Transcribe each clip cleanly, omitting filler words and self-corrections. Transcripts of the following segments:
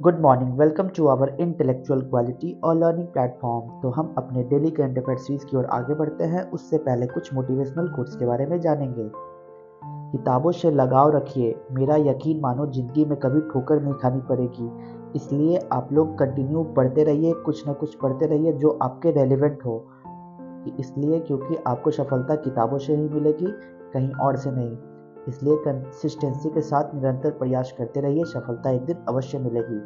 Good morning, welcome to our intellectual quality और learning platform. तो हम अपने डेली करंट अफेयर सीरीज की ओर आगे बढ़ते हैं। उससे पहले कुछ मोटिवेशनल कोट्स के बारे में जानेंगे। किताबों से लगाव रखिए, मेरा यकीन मानो जिंदगी में कभी ठोकर नहीं खानी पड़ेगी। इसलिए आप लोग कंटिन्यू पढ़ते रहिए, कुछ ना कुछ पढ़ते रहिए जो आपके रेलिवेंट हो। इसलिए क्योंकि आपको सफलता किताबों से ही मिलेगी, कहीं और से नहीं। इसलिए कंसिस्टेंसी के साथ निरंतर प्रयास करते रहिए, सफलता एक दिन अवश्य मिलेगी।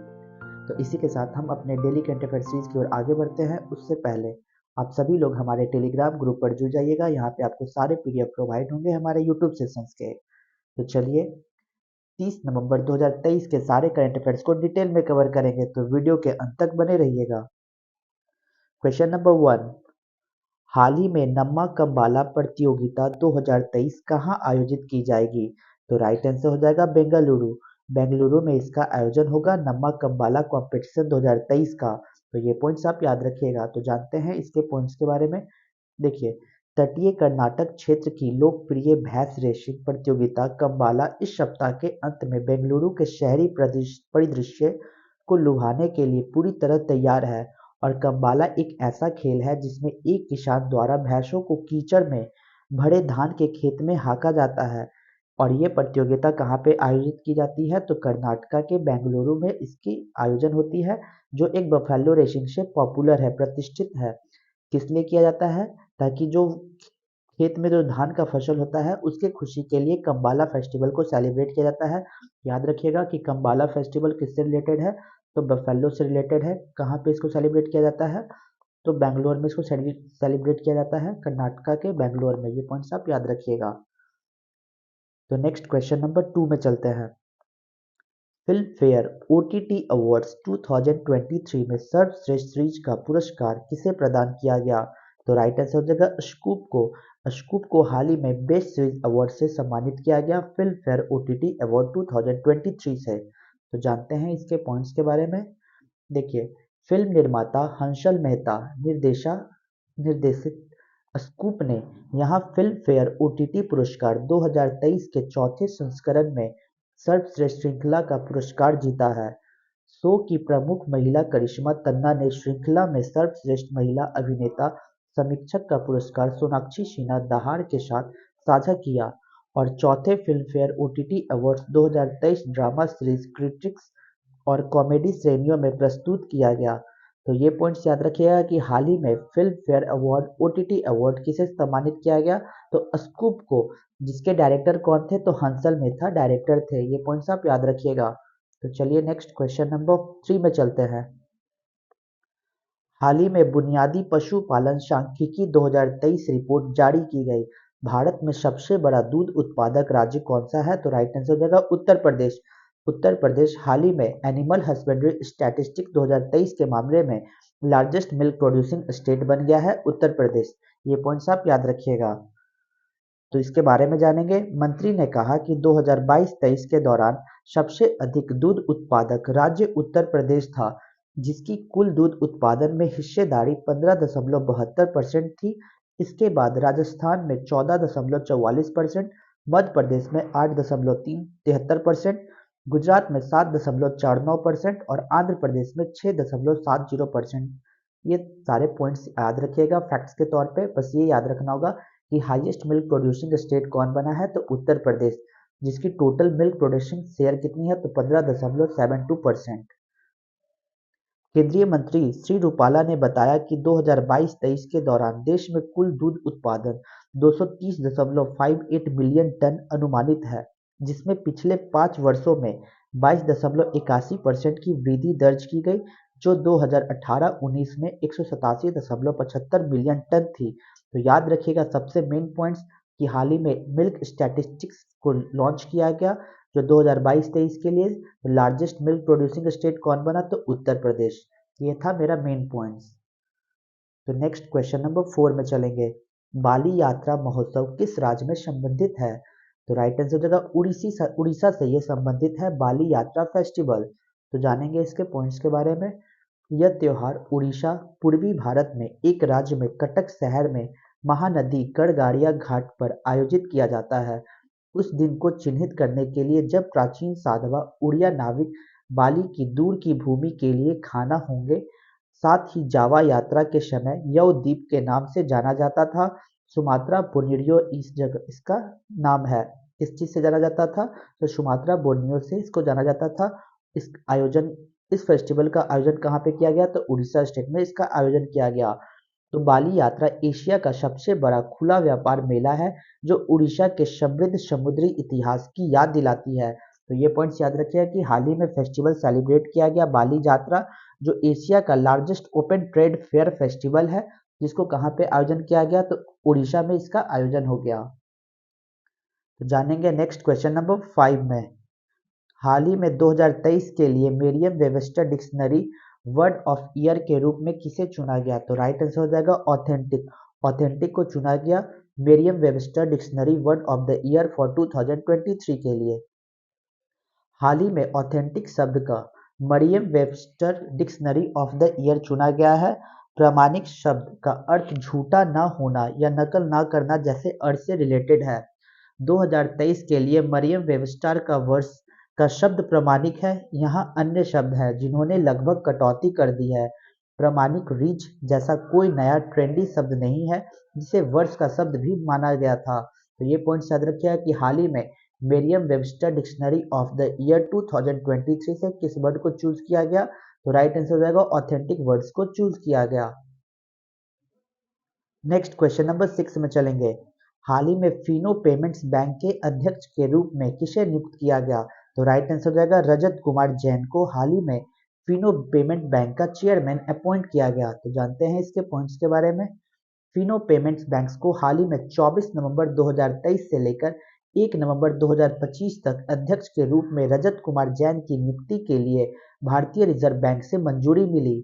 तो इसी के साथ हम अपने डेली करंट अफेयर सीरीज की ओर आगे बढ़ते हैं। उससे पहले आप सभी लोग हमारे टेलीग्राम ग्रुप पर जुड़ जाइएगा। यहाँ पे आपको सारे पीडीएफ प्रोवाइड होंगे हमारे यूट्यूब सेशंस के। तो चलिए 30 नवंबर 2023 के सारे करंट अफेयर्स को डिटेल में कवर करेंगे, तो वीडियो के अंत तक बने रहिएगा। क्वेश्चन नंबर 1, हाल ही में नम्मा कम्बाला प्रतियोगिता 2023 कहाँ आयोजित की जाएगी? तो राइट आंसर हो जाएगा बेंगलुरु। बेंगलुरु में इसका आयोजन होगा, नम्मा कम्बाला कॉम्पिटिशन 2023 का। तो ये पॉइंट्स आप याद रखिएगा। तो जानते हैं इसके पॉइंट्स के बारे में। देखिए, तटीय कर्नाटक क्षेत्र की लोकप्रिय भैंस रेसिंग प्रतियोगिता कम्बाला इस सप्ताह के अंत में बेंगलुरु के शहरी परिदृश्य को लुभाने के लिए पूरी तरह तैयार है। और कम्बाला एक ऐसा खेल है जिसमें एक किसान द्वारा भैंसों को कीचड़ में भरे धान के खेत में हाका जाता है। और ये प्रतियोगिता कहाँ पे आयोजित की जाती है? तो कर्नाटका के बेंगलुरु में इसकी आयोजन होती है, जो एक बफेलो रेसिंग से पॉपुलर है, प्रतिष्ठित है। किस लिए किया जाता है? ताकि जो खेत में जो धान का फसल होता है उसके खुशी के लिए कम्बाला फेस्टिवल को सेलिब्रेट किया जाता है। याद रखिएगा कि कम्बाला फेस्टिवल किससे रिलेटेड है? तो बफेलो से रिलेटेड है। कहाँ पे इसको सेलिब्रेट किया जाता है? तो बैंगलोर में इसको सेलिब्रेट किया जाता है, कर्नाटका के बैंगलोर में। ये पॉइंट्स आप याद रखिएगा। तो नेक्स्ट क्वेश्चन नंबर 2 में चलते हैं। फिल्म फेयर ओटीटी अवार्ड्स 2023 में सर्वश्रेष्ठ सीरीज का पुरस्कार किसे प्रदान किया गया? तो राइट आंसर हो जाएगा स्कूप को। स्कूप को हाल ही में बेस्ट सीरीज अवार्ड से सम्मानित किया गया, फिल्म फेयर ओटीटी अवार्ड 2023 से। तो जानते हैं इसके पॉइंट्स के बारे में। देखिए, फिल्म निर्माता हंसल मेहता निर्देशित स्कूप ने यहाँ फिल्म फेयर ओटीटी पुरस्कार 2023 के चौथे संस्करण में सर्वश्रेष्ठ श्रृंखला का पुरस्कार जीता है। शो की प्रमुख महिला करिश्मा तन्ना ने श्रृंखला में सर्वश्रेष्ठ महिला अभिनेता समीक्षक का पुरस्कार सोनाक्षी सिन्हा दहाड़ के साथ साझा किया। और चौथे film fair OTT awards 2023 drama series critics और कॉमेडी श्रेणियों में प्रस्तुत किया गया। तो ये पॉइंट्स याद रखिएगा कि हाल ही में film fair award OTT award किसे सम्मानित किया गया? तो स्कूप को। जिसके डायरेक्टर कौन थे? तो हंसल मेहता डायरेक्टर थे। ये पॉइंट्स आप याद रखिएगा। तो चलिए नेक्स्ट क्वेश्चन नंबर 3 में चलते हैं। हाल ही में बुनियादी पशुपालन सांख्यिकी 2023 रिपोर्ट जारी की गई। भारत में सबसे बड़ा दूध उत्पादक राज्य कौन सा है? तो राइट आंसर हो जाएगा उत्तर प्रदेश। उत्तर प्रदेश हाल ही में एनिमल हस्बेंड्री स्टैटिस्टिक्स 2023 के मामले में लार्जेस्ट मिल्क प्रोड्यूसिंग स्टेट बन गया है उत्तर प्रदेश। ये पॉइंट्स आप याद रखिएगा। तो इसके बारे में जानेंगे। मंत्री ने कहा कि 2022-23 के दौरान सबसे अधिक दूध उत्पादक राज्य उत्तर प्रदेश था, जिसकी कुल दूध उत्पादन में हिस्सेदारी 15.72% थी। इसके बाद राजस्थान में 14.44%, मध्य प्रदेश में 8.73%, गुजरात में 7.49% और आंध्र प्रदेश में 6.70%। ये सारे पॉइंट्स याद रखिएगा फैक्ट्स के तौर पे। बस ये याद रखना होगा कि हाईएस्ट मिल्क प्रोड्यूसिंग स्टेट कौन बना है? तो उत्तर प्रदेश, जिसकी टोटल मिल्क प्रोडक्शन शेयर कितनी है? तो 15.72%। केंद्रीय मंत्री श्री रूपाला ने बताया कि 2022-23 के दौरान देश में कुल दूध उत्पादन 230.58 मिलियन टन अनुमानित है, जिसमें पिछले 5 वर्षों में 22.81% की वृद्धि दर्ज की गई, जो 2018-19 में 187.75 मिलियन टन थी। तो याद रखिएगा सबसे मेन पॉइंट्स कि हाल ही में मिल्क स्टैटिस्टिक्स को लॉन्च किया गया, जो 2022-23 के लिए लार्जेस्ट मिल्क प्रोड्यूसिंग स्टेट कौन बना? तो उत्तर प्रदेश। ये था मेरा मेन पॉइंट्स। तो नेक्स्ट क्वेश्चन नंबर 4 में चलेंगे। बाली यात्रा महोत्सव किस राज्य में संबंधित है? तो राइट आंसर हो जाएगा उड़ीसा से ये संबंधित है, बाली यात्रा फेस्टिवल। तो जानेंगे इसके पॉइंट्स के बारे में। यह त्योहार उड़ीसा पूर्वी भारत में एक राज्य में कटक शहर में महानदी गड़गाड़िया घाट पर आयोजित किया जाता है। उस दिन को चिन्हित करने के लिए जब प्राचीन साधवा उड़िया नाविक बाली की दूर की भूमि के लिए खाना होंगे। साथ ही जावा यात्रा के समय यव द्वीप के नाम से जाना जाता था। सुमात्रा बोर्नियो इस जगह इसका नाम है। किस चीज से जाना जाता था? तो सुमात्रा बोर्नियो से इसको जाना जाता था। इस आयोजन इस फेस्टिवल का आयोजन कहाँ पे किया गया? तो उड़ीसा स्टेट में इसका आयोजन किया गया। तो बाली यात्रा एशिया का सबसे बड़ा खुला व्यापार मेला है जो उड़ीसा के समृद्ध समुद्री इतिहास की याद दिलाती है। तो ये पॉइंट्स याद रखिएगा कि हाल ही में फेस्टिवल सेलिब्रेट किया गया बाली यात्रा, जो एशिया का largest open trade fair festival है, जिसको कहाँ पे आयोजन किया गया? तो उड़ीसा में इसका आयोजन हो गया। तो जानेंगे नेक्स्ट क्वेश्चन नंबर 5 में। हाल ही में 2023 के लिए मेरियम Webster dictionary word of year के रूप में किसे चुना गया? तो राइट आंसर हो जाएगा ऑथेंटिक। ऑथेंटिक को चुना गया Merriam Webster dictionary word of the year for 2023 के लिए। हाल ही में ऑथेंटिक शब्द का Merriam Webster dictionary of the year चुना गया है। प्रामाणिक शब्द का अर्थ झूठा न होना या नकल न करना जैसे अर्थ से रिलेटेड है। 2023 के लिए मरियम वेबस्टर का वर्ष का शब्द प्रामाणिक है। यहाँ अन्य शब्द हैं जिन्होंने लगभग कटौती कर दी है। प्रामाणिक रिच जैसा कोई नया ट्रेंडी शब्द नहीं है जिसे वर्ष का शब्द भी माना गया था। तो ये पॉइंट याद रखिएगा कि हाल ही में मेरियम Webster dictionary of the year 2023 से किस वर्ड को चूज किया गया? तो राइट आंसर हो जाएगा ऑथेंटिक वर्ड्स को चूज किया गया। नेक्स्ट क्वेश्चन नंबर 6 में चलेंगे। हाल ही में फिनो पेमेंट्स बैंक के अध्यक्ष के रूप में किसे नियुक्त किया गया? तो राइट आंसर हो जाएगा रजत कुमार जैन को हाल ही में फिनो पेमेंट बैंक का चेयरमैन अपॉइंट किया गया। तो जानते हैं इसके पॉइंट्स के बारे में। फिनो पेमेंट्स बैंक्स को हाल ही में 24 नवंबर 2023 से लेकर 1 नवंबर 2025 तक अध्यक्ष के रूप में रजत कुमार जैन की नियुक्ति के लिए भारतीय रिजर्व बैंक से मंजूरी मिली।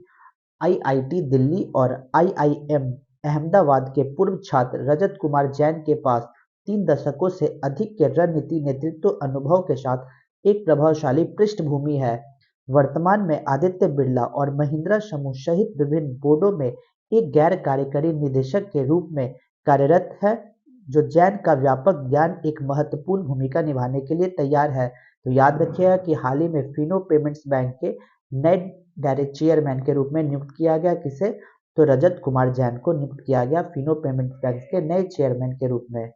आईआईटी दिल्ली और आईआईएम अहमदाबाद के पूर्व छात्र रजत कुमार जैन के पास 3 दशकों से अधिक के रणनीति नेतृत्व अनुभव के साथ एक प्रभावशाली पृष्ठभूमि है। वर्तमान में आदित्य बिरला और महिंद्रा समूह सहित विभिन्न बोर्डों में एक गैर कार्यकारी निदेशक के रूप में कार्यरत है। जो जैन का व्यापक ज्ञान एक महत्वपूर्ण भूमिका निभाने के लिए तैयार है। तो याद रखिएगा कि हाल ही में फिनो पेमेंट्स बैंक के नए डायरेक्ट चेयरमैन के रूप में नियुक्त किया गया किसे? तो रजत कुमार जैन को नियुक्त किया गया फिनो पेमेंट्स बैंक के नए चेयरमैन के रूप में।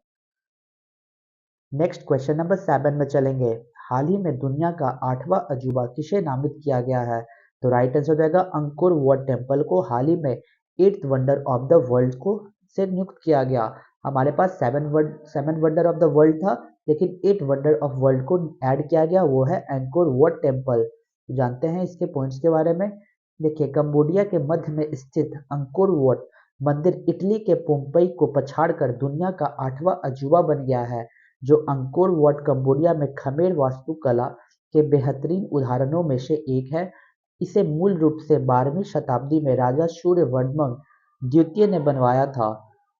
नेक्स्ट क्वेश्चन नंबर 7 में चलेंगे। हाल ही में दुनिया का 8वां अजूबा किसे नामित किया गया है? तो राइट आंसर हो जाएगा अंकोर वाट टेम्पल को हाल ही में 8th wonder of the world को से नियुक्त किया गया। हमारे पास 7 वंडर ऑफ द वर्ल्ड था, लेकिन 8 वंडर ऑफ वर्ल्ड को ऐड किया गया, वो है अंकोर वाट टेम्पल। जानते हैं इसके पॉइंट्स के बारे में। देखिए, कंबोडिया के मध्य में स्थित अंकोर वाट मंदिर इटली के पोम्पई को पछाड़कर दुनिया का 8वां अजूबा बन गया है। जो अंकोर वाट कंबोडिया में खमेर वास्तुकला के बेहतरीन उदाहरणों में से एक है। इसे मूल रूप से 12वीं शताब्दी में राजा सूर्यवर्मन द्वितीय ने बनवाया था।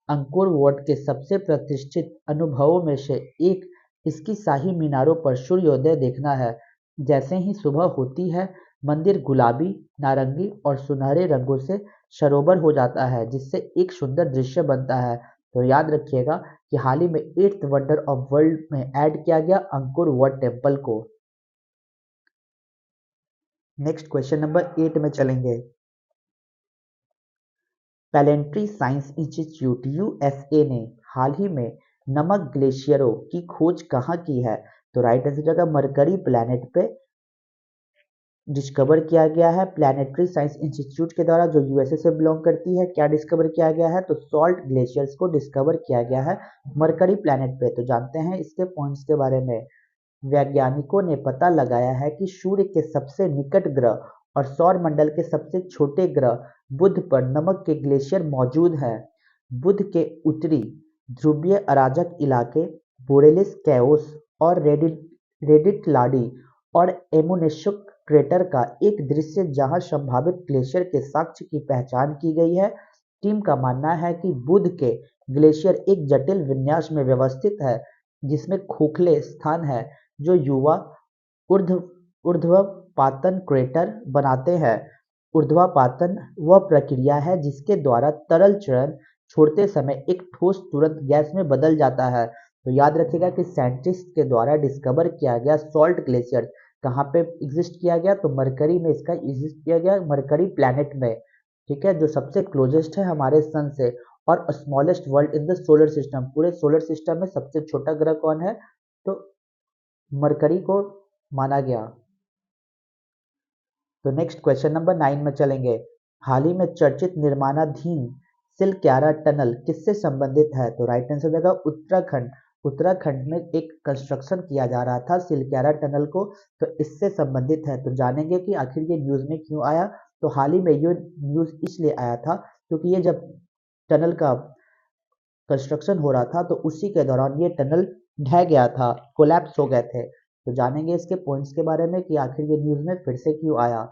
अंकोर वाट के सबसे प्रतिष्ठित अनुभवों में से एक इसकी शाही मीनारों पर सूर्योदय देखना है। जैसे ही सुबह होती है, मंदिर गुलाबी, नारंगी और सुनहरे रंगों से सरोवर हो जाता है, जिससे एक सुंदर दृश्य बनता है। तो याद रखिएगा कि हाल ही में 8th वंडर ऑफ वर्ल्ड में ऐड किया गया अंकोर वाट टेम्पल को। नेक्स्ट क्वेश्चन नंबर 8 में चलेंगे। प्लेनेटरी साइंस इंस्टीट्यूट यूएसए ने हाल ही में नमक ग्लेशियरों की खोज कहाँ की है? तो राइट आंसर जगह मरकरी प्लैनेट पे डिस्कवर किया गया है। प्लैनेटरी साइंस इंस्टीट्यूट के द्वारा, जो यूएसए से बिलोंग करती है। क्या डिस्कवर किया गया है? तो सॉल्ट ग्लेशियर्स को डिस्कवर किया गया है मरकरी प्लैनेट पे। तो जानते हैं इसके पॉइंट्स के बारे में। वैज्ञानिकों ने पता लगाया है कि सूर्य के सबसे निकट ग्रह और सौर मंडल के सबसे छोटे ग्रह बुध पर नमक के ग्लेशियर मौजूद हैं। बुध के उत्तरी ध्रुवीय अराजक इलाके बोरेलिस कैओस और रेडिट लाडी और एमुनेशुक क्रेटर का एक दृश्य जहां संभावित ग्लेशियर के साक्ष्य की पहचान की गई है। टीम का मानना है कि बुध के ग्लेशियर एक जटिल विन्यास में व्यवस्थित है, जिसमें खोखले स्थान है जो युवा ऊर्ध्वपातन क्रेटर बनाते हैं। ऊर्ध्वपातन वह प्रक्रिया है जिसके द्वारा तरल चरण छोड़ते समय एक ठोस तुरंत गैस में बदल जाता है। तो याद रखिएगा कि साइंटिस्ट के द्वारा डिस्कवर किया गया सॉल्ट ग्लेशियर कहाँ पे एग्जिस्ट किया गया, तो मरकरी में इसका एग्जिस्ट किया गया, मरकरी प्लैनेट में, ठीक है, जो सबसे क्लोजेस्ट है हमारे सन से, और smallest world in the solar system, पूरे सोलर सिस्टम में सबसे छोटा ग्रह कौन है, तो मरकरी को माना गया। तो नेक्स्ट क्वेश्चन नंबर 9 में चलेंगे। हाल ही में चर्चित निर्माणाधीन सिलक्यारा टनल किससे संबंधित है, तो राइट आंसर हो जाएगा उत्तराखंड। उत्तराखंड में एक कंस्ट्रक्शन किया जा रहा था सिलक्यारा टनल को, तो इससे संबंधित है। तो जानेंगे कि आखिर ये न्यूज में क्यों आया। तो हाल ही में ये न्यूज इसलिए आया था क्योंकि ये जब टनल का कंस्ट्रक्शन हो रहा था तो उसी के दौरान ये टनल ढह गया था, कोलैप्स हो गए थे। तो जानेंगे इसके पॉइंट्स के बारे में कि आखिर ये न्यूज में फिर से क्यों आया।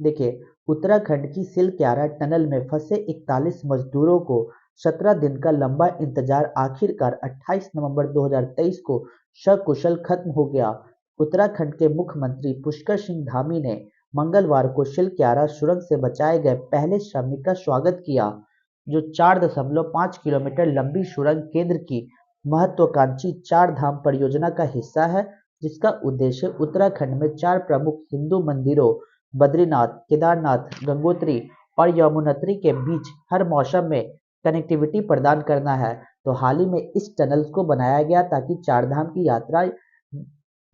देखिए, उत्तराखंड की सिलक्यारा टनल में फंसे 41 मजदूरों को 17 दिन का लंबा इंतजार आखिरकार 28 नवंबर 2023 को सकुशल खत्म हो गया। उत्तराखंड के मुख्यमंत्री पुष्कर सिंह धामी ने मंगलवार को सिलक्यारा सुरंग से बचाए गए पहले श्रमिक का स्वागत किया, जो 4.5 किलोमीटर लंबी सुरंग केंद्र की महत्वाकांक्षी चार धाम परियोजना का हिस्सा है, जिसका उद्देश्य उत्तराखंड में 4 प्रमुख हिंदू मंदिरों बद्रीनाथ, केदारनाथ, गंगोत्री और यमुनोत्री के बीच हर मौसम में कनेक्टिविटी प्रदान करना है। तो हाल ही में इस टनल को बनाया गया ताकि चार धाम की यात्रा,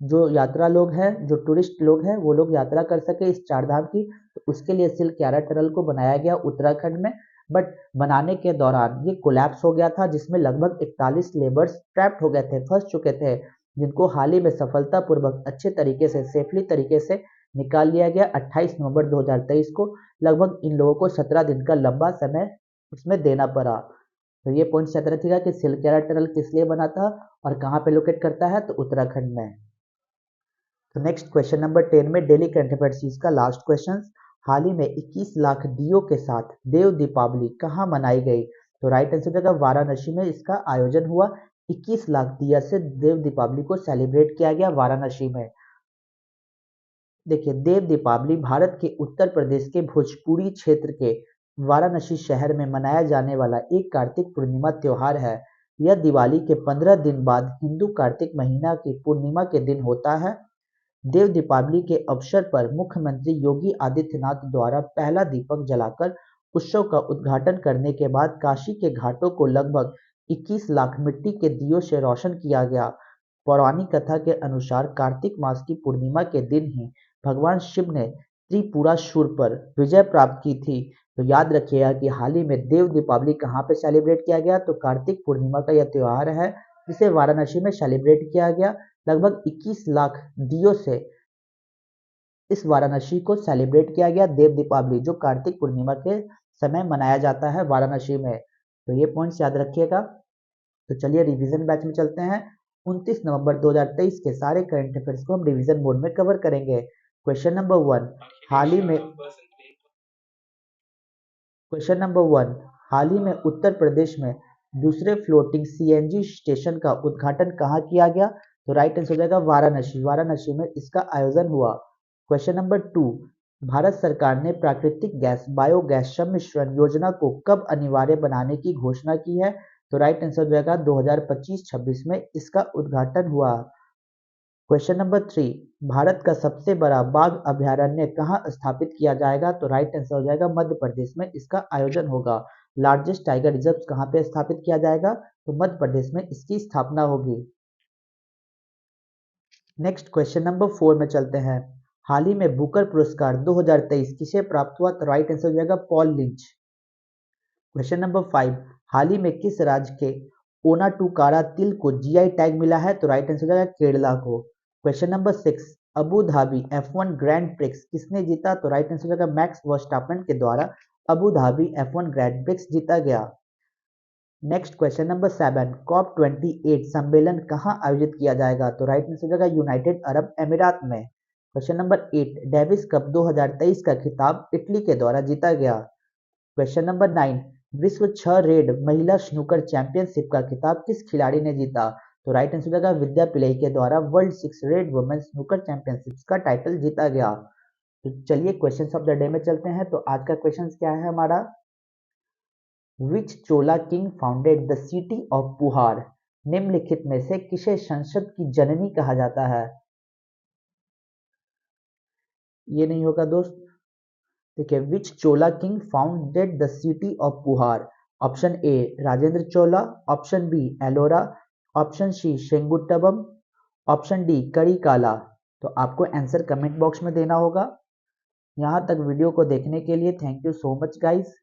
जो यात्रा लोग हैं, जो टूरिस्ट लोग हैं, वो लोग यात्रा कर सके इस चार धाम की। तो उसके लिए सिलक्यारा टनल को बनाया गया उत्तराखंड में। बट बनाने के दौरान ये कोलैप्स हो गया था, जिसमें लगभग 41 लेबर्स ट्रैप्ड हो गए थे, फंस चुके थे, जिनको हाल ही में सफलतापूर्वक अच्छे तरीके से, सेफली तरीके से निकाल लिया गया 28 नवंबर 2023 को। लगभग इन लोगों को 17 दिन का लंबा समय उसमें देना पड़ा। तो ये पॉइंट याद रखिएगा कि सिलक्यारा टनल किस लिए बना था और कहाँ पे लोकेट करता है, तो उत्तराखंड में। तो नेक्स्ट क्वेश्चन नंबर 10 में डेली करंट अफेयर्स का लास्ट क्वेश्चन। हाल ही में 21 लाख दियो के साथ देव दीपावली कहाँ मनाई गई, तो राइट आंसर जगह वाराणसी में इसका आयोजन हुआ। 21 लाख दिया से देव दीपावली को सेलिब्रेट किया गया वाराणसी में। देखिए, देव दीपावली भारत के उत्तर प्रदेश के भोजपुरी क्षेत्र के वाराणसी शहर में मनाया जाने वाला एक कार्तिक पूर्णिमा त्योहार है। यह दिवाली के 15 दिन बाद हिंदू कार्तिक महीना की पूर्णिमा के दिन होता है। देव दीपावली के अवसर पर मुख्यमंत्री योगी आदित्यनाथ द्वारा पहला दीपक जलाकर उत्सव का उद्घाटन करने के बाद काशी के घाटों को लगभग 21 लाख मिट्टी के दियों से रोशन किया गया। पौराणिक कथा के अनुसार कार्तिक मास की पूर्णिमा के दिन ही भगवान शिव ने त्रिपुरासुर पर विजय प्राप्त की थी। तो याद रखिएगा कि हाल ही में देव दीपावली कहाँ पे सेलिब्रेट किया गया, तो कार्तिक पूर्णिमा का यह त्योहार है जिसे वाराणसी में सेलिब्रेट किया गया। लगभग 21 लाख दियो से इस वाराणसी को सेलिब्रेट किया गया देव दीपावली, जो कार्तिक पूर्णिमा के समय मनाया जाता है वाराणसी में। तो ये पॉइंट्स याद रखिएगा। तो चलिए रिवीजन बैच में चलते हैं। 29 नवंबर 2023 के सारे करंट अफेयर्स को हम रिवीजन मोड में कवर करेंगे। क्वेश्चन नंबर 1, हाल ही में क्वेश्चन नंबर 1, हाल ही में उत्तर प्रदेश में दूसरे फ्लोटिंग सीएनजी स्टेशन का उद्घाटन कहाँ किया गया, तो राइट आंसर हो जाएगा वाराणसी। वाराणसी में इसका आयोजन हुआ। क्वेश्चन नंबर 2, भारत सरकार ने प्राकृतिक गैस बायोगैस सम्मिश्रण योजना को कब अनिवार्य बनाने की घोषणा की है, तो राइट आंसर हो जाएगा 2025-26 में इसका उद्घाटन हुआ। क्वेश्चन नंबर 3, भारत का सबसे बड़ा बाघ अभयारण्य कहाँ स्थापित किया जाएगा, तो राइट आंसर हो जाएगा मध्य प्रदेश में इसका आयोजन होगा। लार्जेस्ट टाइगर रिजर्व कहाँ पे स्थापित किया जाएगा, तो मध्य प्रदेश में इसकी स्थापना होगी। नेक्स्ट क्वेश्चन नंबर 4 में चलते हैं। हाल ही में बुकर पुरस्कार 2023 किसे प्राप्त हुआ, तो राइट आंसर हो जाएगा पॉल लिंच। क्वेश्चन नंबर 5, हाल ही में किस राज्य के ओनाटुकारा तिल को जीआई टैग मिला है, तो राइट आंसर हो जाएगा केरला को। Question number 6, Abu Dhabi F1 grand prix किसने जीता, तो राइट आंसर हो जाएगा मैक्स वर्स्टापेन के द्वारा Abu Dhabi F1 grand prix जीता गया। नेक्स्ट क्वेश्चन नंबर 7, COP28 सम्मेलन कहाँ आयोजित किया जाएगा, तो राइट आंसर हो जाएगा यूनाइटेड अरब अमीरात में। क्वेश्चन नंबर 8, डेविस कप 2023 का खिताब इटली के द्वारा जीता गया। क्वेश्चन नंबर 9, विश्व 6 रेड महिला स्नूकर चैंपियनशिप का खिताब किस खिलाड़ी ने जीता, तो राइट आंसर हो जाएगा विद्या पिल्लई के द्वारा world 6 red women snooker championship का टाइटल जीता गया। तो चलिए क्वेश्चन ऑफ द डे में चलते हैं। तो आज का क्वेश्चन क्या है हमारा, which Chola king founded the city of Puhar, निम्नलिखित में से किसे संसद की जननी कहा जाता है। ये नहीं होगा दोस्त। देखिए, which Chola king founded the city of Puhar? Option A Rajendra Chola, option B Elara, option C Senguttuvan, option D Karikala. तो आपको आंसर कमेंट बॉक्स में देना होगा। यहाँ तक वीडियो को देखने के लिए thank you so much guys.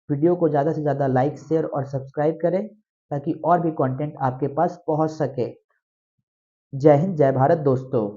Video को ज़्यादा से ज़्यादा लाइक शेयर और सब्सक्राइब करें ताकि और भी कंटेंट आपके पास पहुंच सके। जय हिंद, जय भारत दोस्तों।